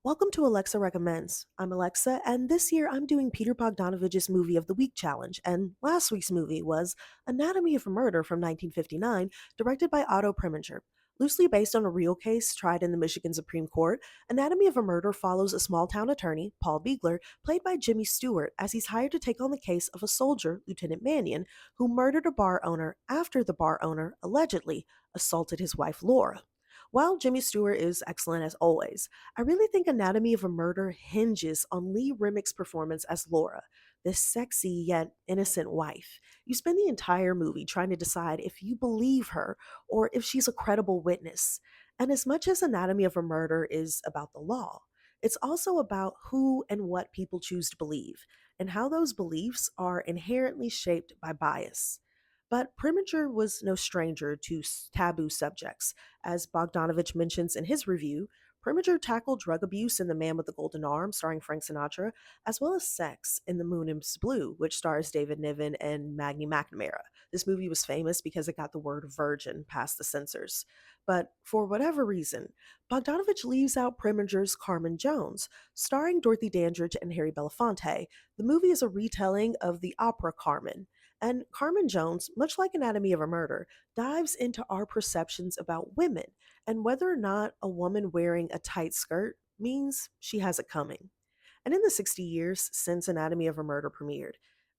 Welcome to Alexa Recommends. I'm Alexa, and this year I'm doing Peter Bogdanovich's Movie of the Week challenge. And last week's movie was Anatomy of a Murder from 1959, directed by Otto Preminger. Loosely based on a real case tried in the Michigan Supreme Court, Anatomy of a Murder follows a small town attorney, Paul Beegler, played by Jimmy Stewart, as he's hired to take on the case of a soldier, Lieutenant Mannion, who murdered a bar owner after the bar owner allegedly assaulted his wife Laura. While Jimmy Stewart is excellent as always, I really think Anatomy of a Murder hinges on Lee Remick's performance as Laura, this sexy yet innocent wife. You spend the entire movie trying to decide if you believe her or if she's a credible witness. And as much as Anatomy of a Murder is about the law, it's also about who and what people choose to believe, and how those beliefs are inherently shaped by bias. But Preminger was no stranger to taboo subjects. As Bogdanovich mentions in his review, Preminger tackled drug abuse in The Man with the Golden Arm, starring Frank Sinatra, as well as sex in The Moon is Blue, which stars David Niven and Maggie McNamara. This movie was famous because it got the word virgin past the censors. But for whatever reason, Bogdanovich leaves out Preminger's Carmen Jones, starring Dorothy Dandridge and Harry Belafonte. The movie is a retelling of the opera Carmen. And Carmen Jones, much like Anatomy of a Murder, dives into our perceptions about women and whether or not a woman wearing a tight skirt means she has it coming. And in the 60 years since Anatomy of a Murder premiered,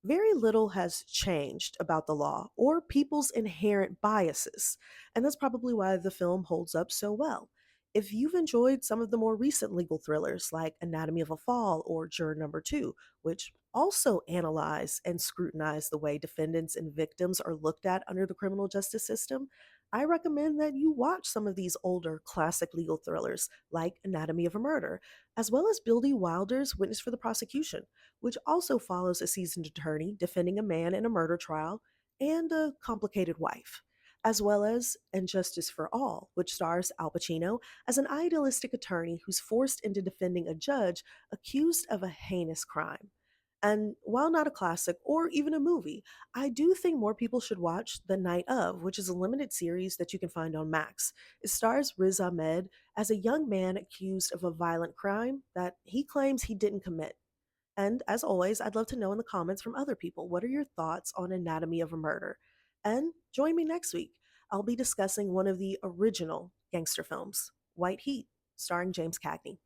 very little has changed about the law or people's inherent biases, and that's probably why the film holds up so well. If you've enjoyed some of the more recent legal thrillers like Anatomy of a Fall or Juror Number Two, which also analyze and scrutinize the way defendants and victims are looked at under the criminal justice system, I recommend that you watch some of these older classic legal thrillers like Anatomy of a Murder, as well as Billy Wilder's Witness for the Prosecution, which also follows a seasoned attorney defending a man in a murder trial and a complicated wife, as well as And Justice for All, which stars Al Pacino as an idealistic attorney who's forced into defending a judge accused of a heinous crime. And while not a classic or even a movie, I do think more people should watch The Night of, which is a limited series that you can find on Max. It stars Riz Ahmed as a young man accused of a violent crime that he claims he didn't commit. And as always, I'd love to know in the comments from other people, what are your thoughts on Anatomy of a Murder? And join me next week. I'll be discussing one of the original gangster films, White Heat, starring James Cagney.